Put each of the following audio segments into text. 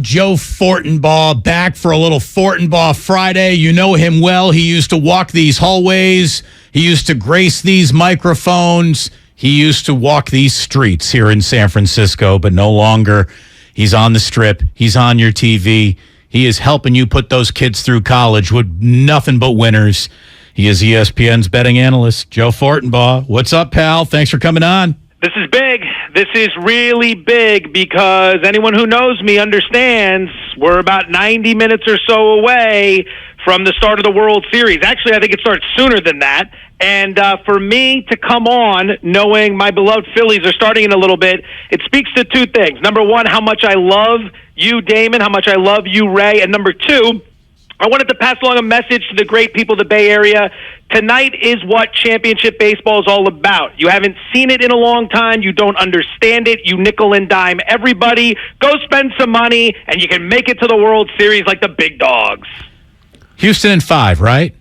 Joe Fortenbaugh back for a little Fortenbaugh Friday. You know him well. He used to walk these hallways. He used to grace these microphones. He used to walk these streets here in San Francisco, but no longer. He's on the Strip. He's on your TV. He is helping you put those kids through college with nothing but winners. He is ESPN's betting analyst, Joe Fortenbaugh. What's up, pal? Thanks for coming on. This is big. This is really big because anyone who knows me understands we're about 90 minutes or so away from the start of the World Series. Actually, I think it starts sooner than that. And for me to come on knowing my beloved Phillies are starting in a little bit, it speaks to two things. Number one, how much I love you, Damon, how much I love you, Ray. And number two, I wanted to pass along a message to the great people of the Bay Area. Tonight is what championship baseball is all about. You haven't seen it in a long time. You don't understand it. You nickel and dime everybody. Go spend some money, and you can make it to the World Series like the big dogs. Houston in 5, right?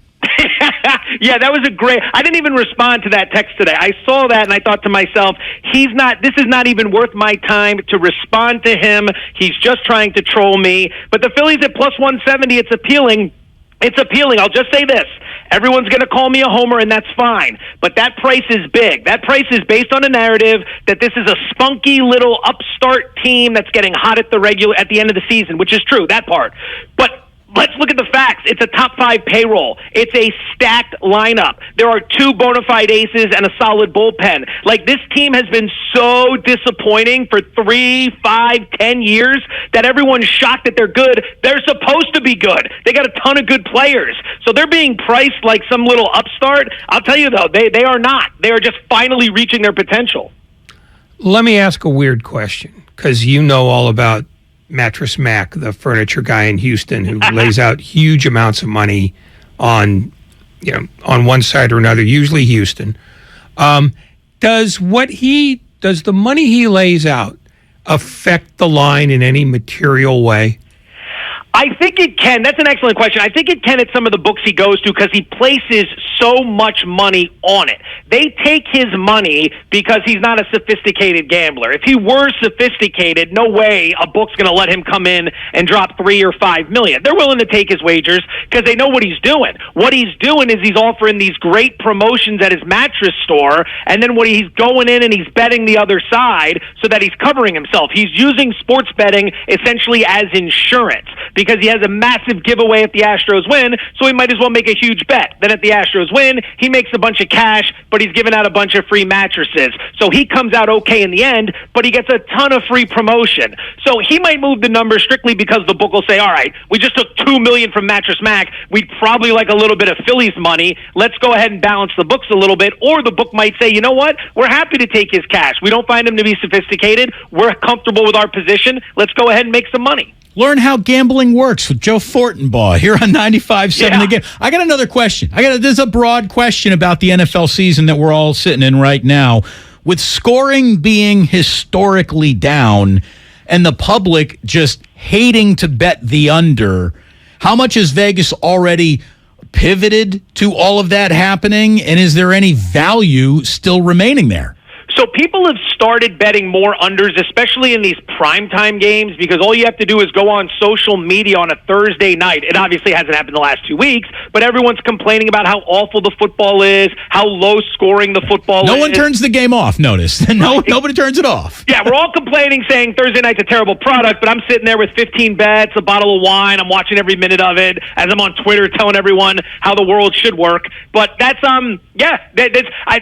Yeah, that was a great... I didn't even respond to that text today. I saw that, and I thought to myself, this is not even worth my time to respond to him. He's just trying to troll me. But the Phillies at plus 170, it's appealing. It's appealing. I'll just say this. Everyone's going to call me a homer, and that's fine. But that price is big. That price is based on a narrative that this is a spunky little upstart team that's getting hot at the end of the season, which is true, that part. But let's look at the facts. It's a top 5 payroll. It's a stacked lineup. There are 2 bona fide aces and a solid bullpen. Like, this team has been so disappointing for 3, 5, 10 years that everyone's shocked that they're good. They're supposed to be good. They got a ton of good players. So they're being priced like some little upstart. I'll tell you, though, they are not. They are just finally reaching their potential. Let me ask a weird question, because you know all about Mattress Mac, the furniture guy in Houston who lays out huge amounts of money on one side or another, usually Houston. Does the money he lays out affect the line in any material way? I think it can. That's an excellent question. I think it can at some of the books he goes to because he places so much money on it. They take his money because he's not a sophisticated gambler. If he were sophisticated, no way a book's going to let him come in and drop $3 or $5 million. They're willing to take his wagers because they know what he's doing. What he's doing is he's offering these great promotions at his mattress store, and then he's going in and he's betting the other side so that he's covering himself. He's using sports betting essentially as insurance, because he has a massive giveaway if the Astros win, so he might as well make a huge bet. Then if the Astros win, he makes a bunch of cash, but he's giving out a bunch of free mattresses. So he comes out okay in the end, but he gets a ton of free promotion. So he might move the numbers strictly because the book will say, all right, we just took $2 million from Mattress Mac. We'd probably like a little bit of Phillies money. Let's go ahead and balance the books a little bit. Or the book might say, you know what? We're happy to take his cash. We don't find him to be sophisticated. We're comfortable with our position. Let's go ahead and make some money. Learn how gambling works with Joe Fortenbaugh here on 95.7 The Game. I got another question. There's a broad question about the NFL season that we're all sitting in right now. With scoring being historically down and the public just hating to bet the under, how much has Vegas already pivoted to all of that happening? And is there any value still remaining there? So people have started betting more unders, especially in these primetime games, because all you have to do is go on social media on a Thursday night. It obviously hasn't happened the last 2 weeks, but everyone's complaining about how awful the football is, how low scoring the football is. No one turns the game off, notice. Nobody turns it off. Yeah, we're all complaining, saying Thursday night's a terrible product, but I'm sitting there with 15 bets, a bottle of wine. I'm watching every minute of it as I'm on Twitter telling everyone how the world should work. But that's,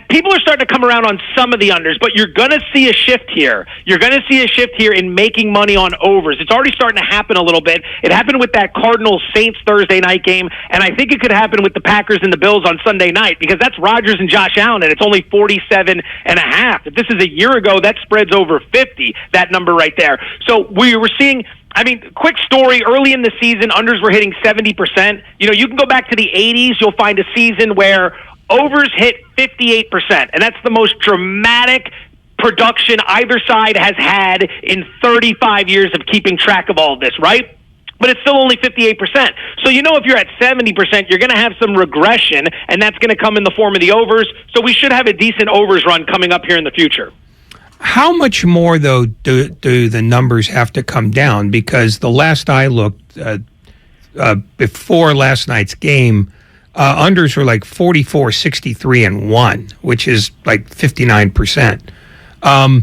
people are starting to come around on some of the unders. But you're going to see a shift here. You're going to see a shift here in making money on overs. It's already starting to happen a little bit. It happened with that Cardinals-Saints Thursday night game, and I think it could happen with the Packers and the Bills on Sunday night, because that's Rodgers and Josh Allen, and it's only 47.5. If this is a year ago, that spreads over 50, that number right there. So we were seeing... quick story, early in the season, unders were hitting 70%. You can go back to the 80s, you'll find a season where overs hit 58%, and that's the most dramatic production either side has had in 35 years of keeping track of all of this, right? But it's still only 58%. So if you're at 70%, you're going to have some regression, and that's going to come in the form of the overs. So we should have a decent overs run coming up here in the future. How much more, though, do the numbers have to come down? Because the last I looked, before last night's game, unders were like 44, 63, and 1, which is like 59%. Are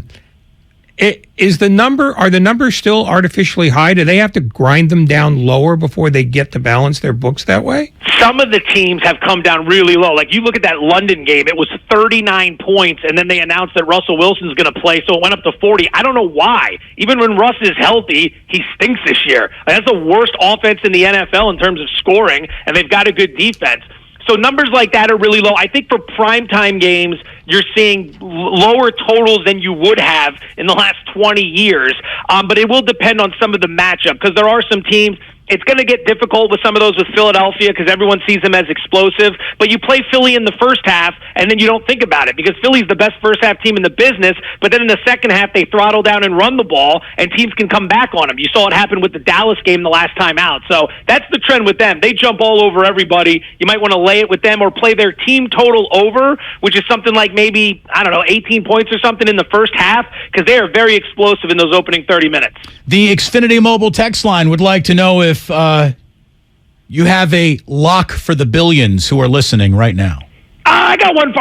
the numbers still artificially high? Do they have to grind them down lower before they get to balance their books that way? Some of the teams have come down really low. Like, you look at that London game, it was 39 points, and then they announced that Russell Wilson's going to play, so it went up to 40. I don't know why. Even when Russ is healthy, he stinks this year. That's the worst offense in the NFL in terms of scoring, and they've got a good defense. So numbers like that are really low. I think for primetime games, you're seeing lower totals than you would have in the last 20 years. But it will depend on some of the matchup, because there are some teams. It's going to get difficult with some of those with Philadelphia because everyone sees them as explosive. But you play Philly in the first half, and then you don't think about it because Philly's the best first-half team in the business. But then in the second half, they throttle down and run the ball, and teams can come back on them. You saw it happen with the Dallas game the last time out. So that's the trend with them. They jump all over everybody. You might want to lay it with them or play their team total over, which is something like maybe, 18 points or something in the first half, because they are very explosive in those opening 30 minutes. The Xfinity Mobile text line would like to know if you have a lock for the billions who are listening right now. I got one.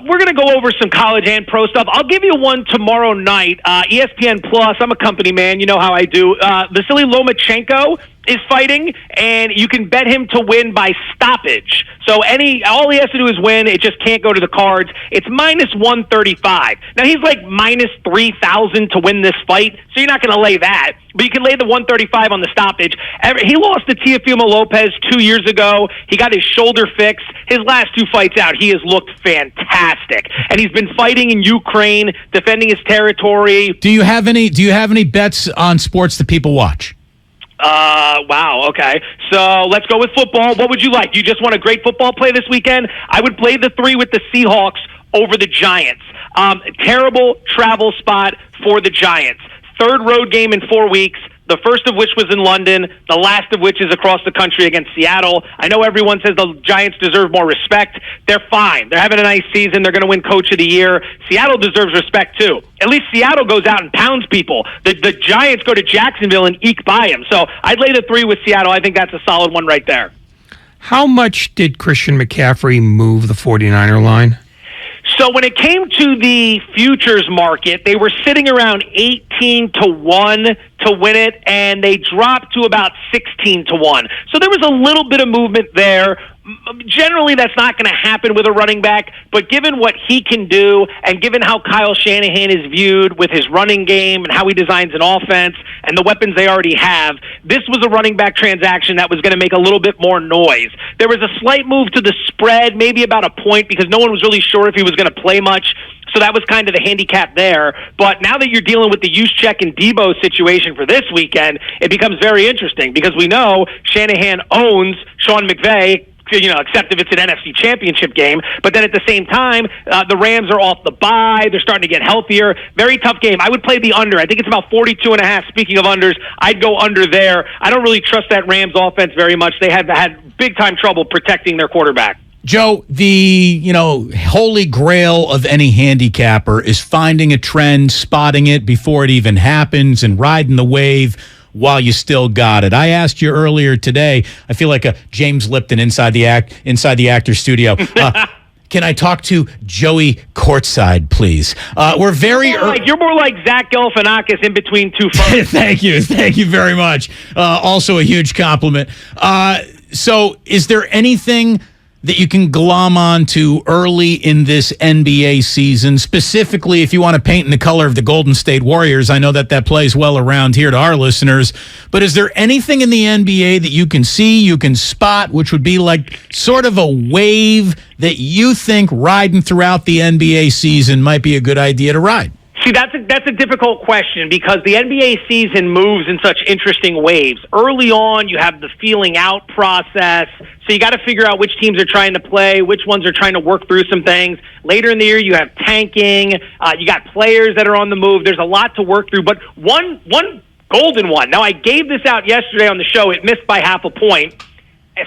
We're going to go over some college and pro stuff. I'll give you one tomorrow night. ESPN Plus. I'm a company man. You know how I do. Vasily Lomachenko is fighting, and you can bet him to win by stoppage. So all he has to do is win. It just can't go to the cards. It's minus 135. Now, he's like minus 3,000 to win this fight, so you're not going to lay that. But you can lay the 135 on the stoppage. He lost to Teofimo Lopez 2 years ago. He got his shoulder fixed. His last 2 fights out, he has looked fantastic. And he's been fighting in Ukraine, defending his territory. Do you have any bets on sports that people watch? Wow, okay. So let's go with football. What would you like? You just want a great football play this weekend? I would play the 3 with the Seahawks over the Giants. Terrible travel spot for the Giants. 3rd road game in 4 weeks. The first of which was in London, the last of which is across the country against Seattle. I know everyone says the Giants deserve more respect. They're fine. They're having a nice season. They're going to win Coach of the Year. Seattle deserves respect, too. At least Seattle goes out and pounds people. The Giants go to Jacksonville and eke by them. So I'd lay the 3 with Seattle. I think that's a solid one right there. How much did Christian McCaffrey move the 49er line? So when it came to the futures market, they were sitting around 18-1 to win it, and they dropped to about 16-1. So there was a little bit of movement there. Generally, that's not going to happen with a running back, but given what he can do and given how Kyle Shanahan is viewed with his running game and how he designs an offense and the weapons they already have, this was a running back transaction that was going to make a little bit more noise. There was a slight move to the spread, maybe about a point, because no one was really sure if he was going to play much. So that was kind of the handicap there. But now that you're dealing with the Juszczyk and Debo situation for this weekend, it becomes very interesting because we know Shanahan owns Sean McVay, except if it's an NFC championship game. But then at the same time, the Rams are off the bye. They're starting to get healthier. Very tough game. I would play the under. I think it's about 42.5. Speaking of unders, I'd go under there. I don't really trust that Rams offense very much. They have had big-time trouble protecting their quarterback. Joe, the holy grail of any handicapper is finding a trend, spotting it before it even happens, and riding the wave while you still got it. I asked you earlier today. I feel like a James Lipton inside the actor studio. Can I talk to Joey courtside, please? We're very you're more like Zach Galifianakis in between 2 phones. Thank you very much. Also a huge compliment. So, is there anything that you can glom on to early in this NBA season, specifically if you want to paint in the color of the Golden State Warriors? I know that plays well around here to our listeners, but is there anything in the NBA that you can see, you can spot, which would be like sort of a wave that you think riding throughout the NBA season might be a good idea to ride? See, that's a difficult question because the NBA season moves in such interesting waves. Early on, you have the feeling out process, so you got to figure out which teams are trying to play, which ones are trying to work through some things. Later in the year, you have tanking. You got players that are on the move. There's a lot to work through, but one golden one. Now, I gave this out yesterday on the show. It missed by half a point.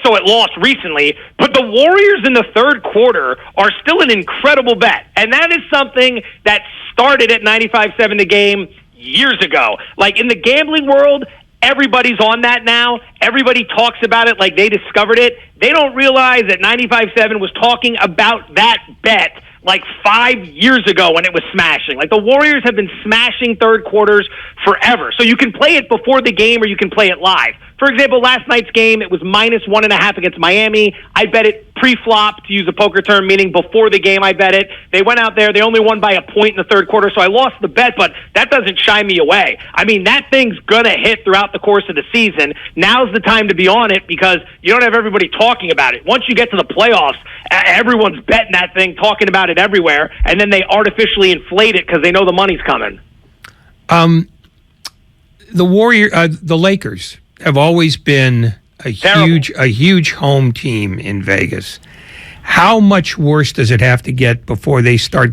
so it lost recently, but the Warriors in the third quarter are still an incredible bet. And that is something that started at 95.7 the game years ago. Like in the gambling world, everybody's on that now. Everybody talks about it like they discovered it. They don't realize that 95.7 was talking about that bet like 5 years ago when it was smashing. Like the Warriors have been smashing third quarters forever. So you can play it before the game or you can play it live. For example, last night's game, it was -1.5 against Miami. I bet it pre-flop, to use a poker term, meaning before the game I bet it. They went out there. They only won by a point in the third quarter, so I lost the bet, but that doesn't shy me away. I mean, that thing's going to hit throughout the course of the season. Now's the time to be on it because you don't have everybody talking about it. Once you get to the playoffs, everyone's betting that thing, talking about it everywhere, and then they artificially inflate it because they know the money's coming. The Lakers have always been a huge home team in Vegas. How much worse does it have to get before they start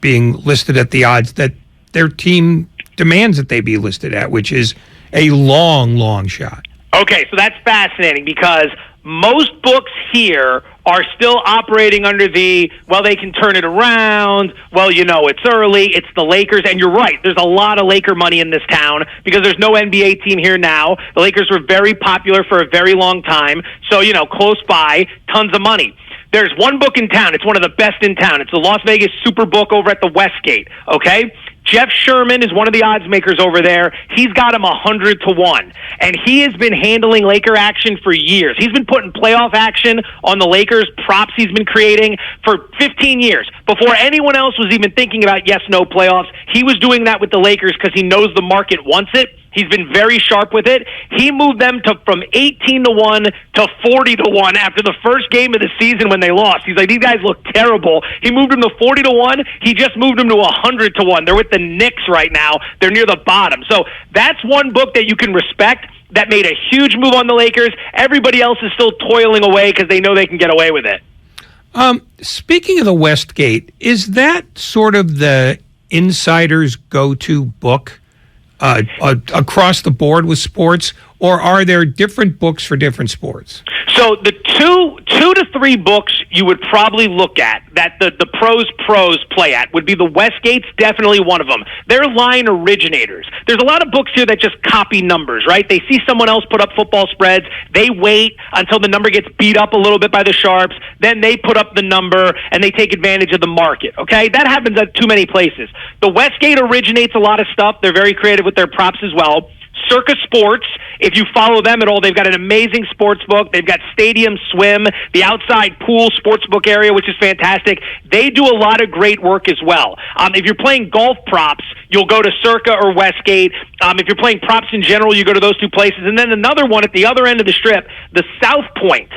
being listed at the odds that their team demands that they be listed at, which is a long shot? Okay, so that's fascinating because most books here are still operating under the, well, they can turn it around, well, you know, it's early, it's the Lakers, and you're right, there's a lot of Laker money in this town because there's no NBA team here now. The Lakers were very popular for a very long time, so, you know, close by, tons of money. There's one book in town, it's one of the best in town, it's the Las Vegas Superbook over at the Westgate, okay? Jeff Sherman is one of the odds makers over there. He's got him 100-1. And he has been handling Laker action for years. He's been putting playoff action on the Lakers, props he's been creating for 15 years. Before anyone else was even thinking about yes-no playoffs, he was doing that with the Lakers because he knows the market wants it. He's been very sharp with it. He moved them from 18-1 to 40-1 after the first game of the season when they lost. He's like, these guys look terrible. He moved them to 40-1. He just moved them to 100-1. They're with the Knicks right now. They're near the bottom. So that's one book that you can respect that made a huge move on the Lakers. Everybody else is still toiling away because they know they can get away with it. Speaking of the Westgate, is that sort of the insider's go-to book across the board with sports, or are there different books for different sports? So the two to three books you would probably look at that the pros play at would be the Westgate's definitely one of them. They're line originators. There's a lot of books here that just copy numbers, right? They see someone else put up football spreads. They wait until the number gets beat up a little bit by the sharps. Then they put up the number and they take advantage of the market, okay? That happens at too many places. The Westgate originates a lot of stuff. They're very creative with their props as well. Circa Sports, if you follow them at all, they've got an amazing sports book. They've got Stadium Swim, the outside pool sports book area, which is fantastic. They do a lot of great work as well. If you're playing golf props, you'll go to Circa or Westgate. If you're playing props in general, you go to those two places. And then another one at the other end of the strip, the South Point.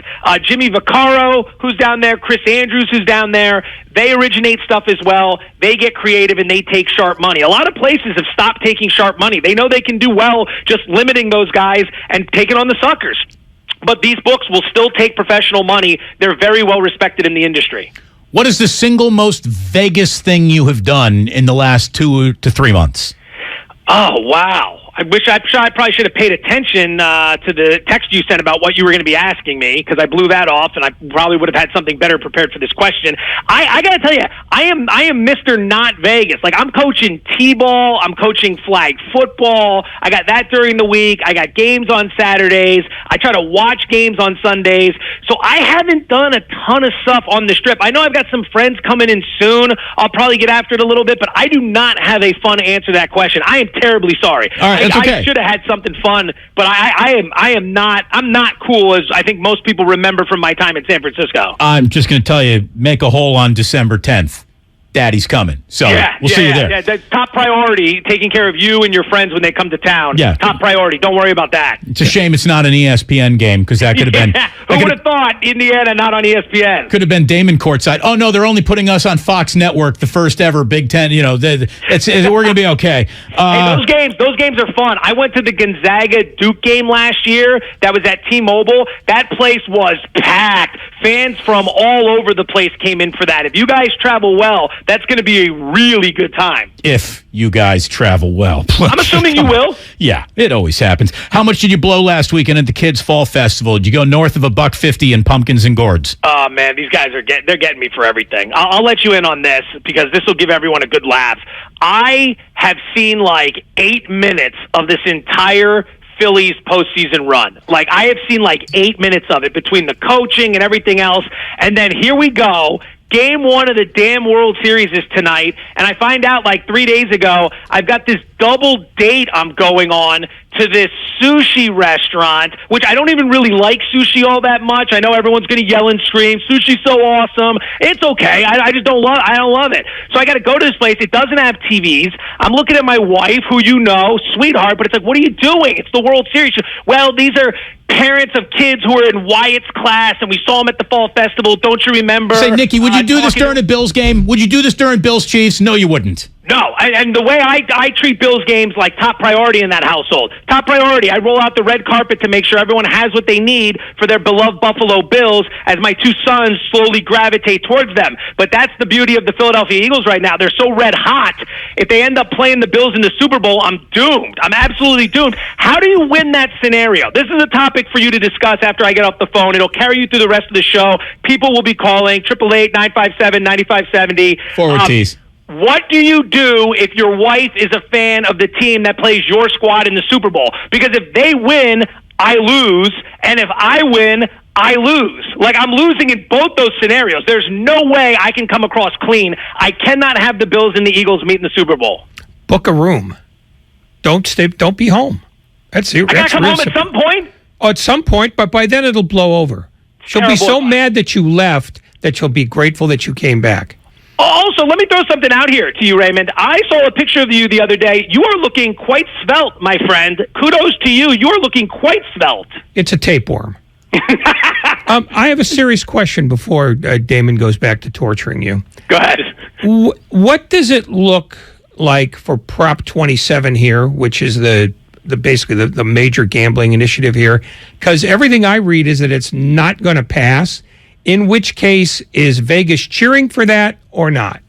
Jimmy Vaccaro, who's down there, Chris Andrews, who's down there. They originate stuff as well. They get creative and they take sharp money. A lot of places have stopped taking sharp money. They know they can do well just limiting those guys and taking on the suckers. But these books will still take professional money. They're very well respected in the industry. What is the single most Vegas thing you have done in the last 2 to 3 months? Oh, wow. I probably should have paid attention to the text you sent about what you were going to be asking me because I blew that off and I probably would have had something better prepared for this question. I got to tell you, I am Mr. Not Vegas. Like, I'm coaching T-ball. I'm coaching flag football. I got that during the week. I got games on Saturdays. I try to watch games on Sundays. So I haven't done a ton of stuff on the Strip. I know I've got some friends coming in soon. I'll probably get after it a little bit, but I do not have a fun answer to that question. I am terribly sorry. All right. Okay. I should have had something fun, but I'm not cool as I think most people remember from my time in San Francisco. I'm just going to tell you, make a hole on December 10th. Daddy's coming. So we'll see you there. Yeah, that's top priority, taking care of you and your friends when they come to town. Yeah. Top priority. Don't worry about that. It's a shame it's not an ESPN game because that could have been. Who would have thought Indiana not on ESPN? Could have been Damon courtside. Oh, no, they're only putting us on Fox Network, the first ever Big Ten. You know, we're going to be okay. Hey, those games are fun. I went to the Gonzaga-Duke game last year. That was at T-Mobile. That place was packed. Fans from all over the place came in for that. If you guys travel well, That's going to be a really good time. If you guys travel well. I'm assuming you will. Yeah, it always happens. How much did you blow last weekend at the Kids Fall Festival? Did you go north of $1.50 in pumpkins and gourds? Oh, man, these guys they're getting me for everything. I'll let you in on this because this will give everyone a good laugh. I have seen like 8 minutes of this entire Phillies postseason run. Like, I have seen like 8 minutes of it between the coaching and everything else. And then here we go. Game 1 of the damn World Series is tonight, and I find out like 3 days ago I've got this double date I'm going on to this sushi restaurant, which I don't even really like sushi all that much. I know everyone's going to yell and scream, sushi's so awesome. It's okay. I just don't love it. So I got to go to this place. It doesn't have TVs. I'm looking at my wife, who you know, sweetheart, but it's like, what are you doing? It's the World Series. Well, these are parents of kids who are in Wyatt's class, and we saw them at the Fall Festival. Don't you remember? Say, Nikki, would you do this during a Bills game? Would you do this during Bills Chiefs? No, you wouldn't. No, and the way I treat Bills games like top priority in that household. Top priority. I roll out the red carpet to make sure everyone has what they need for their beloved Buffalo Bills as my two sons slowly gravitate towards them. But that's the beauty of the Philadelphia Eagles right now. They're so red hot. If they end up playing the Bills in the Super Bowl, I'm doomed. I'm absolutely doomed. How do you win that scenario? This is a topic for you to discuss after I get off the phone. It'll carry you through the rest of the show. People will be calling 888-957-9570. Forward tease. What do you do if your wife is a fan of the team that plays your squad in the Super Bowl? Because if they win, I lose, and if I win, I lose. Like, I'm losing in both those scenarios. There's no way I can come across clean. I cannot have the Bills and the Eagles meet in the Super Bowl. Book a room. Don't be home. That's it. I gotta come home at some point? Oh, at some point, but by then it'll blow over. She'll be so mad that you left that she'll be grateful that you came back. Also, let me throw something out here to you, Raymond. I saw a picture of you the other day. You are looking quite svelte, my friend. Kudos to you. You are looking quite svelte. It's a tapeworm. I have a serious question before Damon goes back to torturing you. Go ahead. What does it look like for Prop 27 here, which is basically the major gambling initiative here? Because everything I read is that it's not going to pass. In which case, is Vegas cheering for that or not?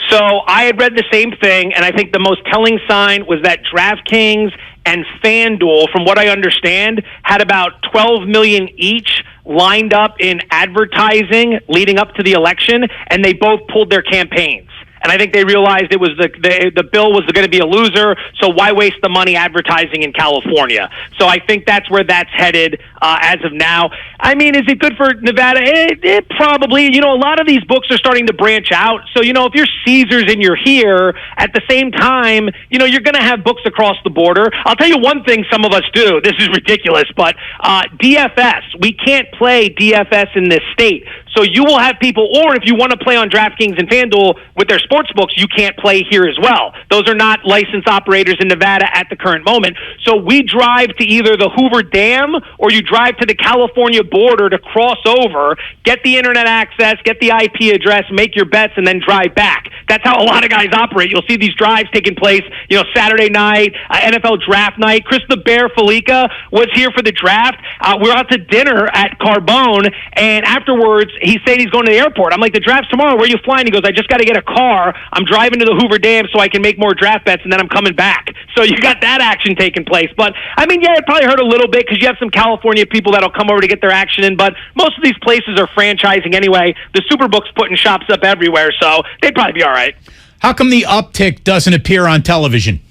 So I had read the same thing, and I think the most telling sign was that DraftKings and FanDuel, from what I understand, had about $12 million each lined up in advertising leading up to the election, and they both pulled their campaigns. And I think they realized it was the bill was going to be a loser, so why waste the money advertising in California? So I think that's where that's headed as of now. I mean, is it good for Nevada? It probably. You know, a lot of these books are starting to branch out. So, you know, if you're Caesars and you're here, at the same time, you know, you're going to have books across the border. I'll tell you one thing some of us do. This is ridiculous, but DFS. We can't play DFS in this state. So you will have people, or if you want to play on DraftKings and FanDuel with their sports books, you can't play here as well. Those are not licensed operators in Nevada at the current moment. So we drive to either the Hoover Dam or you drive to the California border to cross over, get the internet access, get the IP address, make your bets, and then drive back. That's how a lot of guys operate. You'll see these drives taking place, you know, Saturday night, NFL draft night. Chris the Bear Felica was here for the draft. We're out to dinner at Carbone, and afterwards, he's saying he's going to the airport. I'm like, the draft's tomorrow. Where are you flying? He goes, I just got to get a car. I'm driving to the Hoover Dam so I can make more draft bets, and then I'm coming back. So you got that action taking place. But, I mean, yeah, it probably hurt a little bit because you have some California people that'll come over to get their action in, but most of these places are franchising anyway. The Superbook's putting shops up everywhere, so they'd probably be all right. How come the uptick doesn't appear on television?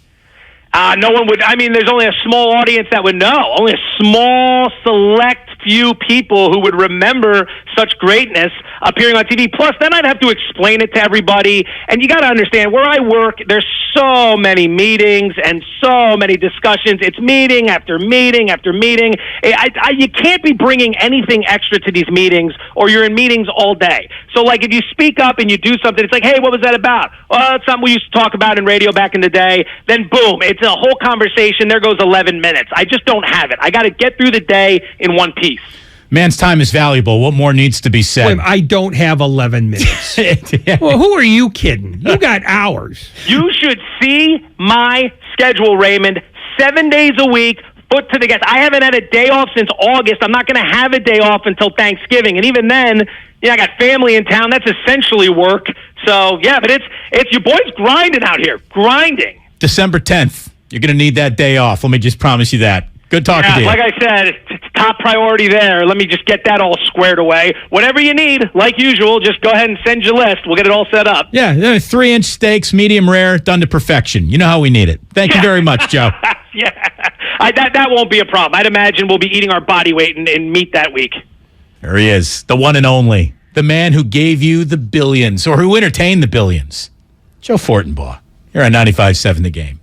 No one would. I mean, there's only a small audience that would know. Only a small, select few people who would remember such greatness appearing on TV. Plus, then I'd have to explain it to everybody. And you got to understand, where I work, there's so many meetings and so many discussions. It's meeting after meeting after meeting. You can't be bringing anything extra to these meetings, or you're in meetings all day. So, like, if you speak up and you do something, it's like, hey, what was that about? Well, it's something we used to talk about in radio back in the day. Then, boom, it's a whole conversation. There goes 11 minutes. I just don't have it. I got to get through the day in one piece. Man's time is valuable. What more needs to be said? Wait, I don't have 11 minutes. Well, who are you kidding? You got hours. You should see my schedule, Raymond. 7 days a week, foot to the gas. I haven't had a day off since August. I'm not going to have a day off until Thanksgiving. And even then, I got family in town. That's essentially work. So, yeah, but it's your boy's grinding out here. Grinding. December 10th. You're going to need that day off. Let me just promise you that. Good talking to you. Like I said, it's top priority there. Let me just get that all squared away. Whatever you need, like usual, just go ahead and send your list. We'll get it all set up. Yeah, 3-inch steaks, medium rare, done to perfection. You know how we need it. Thank you very much, Joe. Yeah, that won't be a problem. I'd imagine we'll be eating our body weight in meat that week. There he is, the one and only. The man who gave you the billions, or who entertained the billions. Joe Fortenbaugh. Here on 95.7 The Game.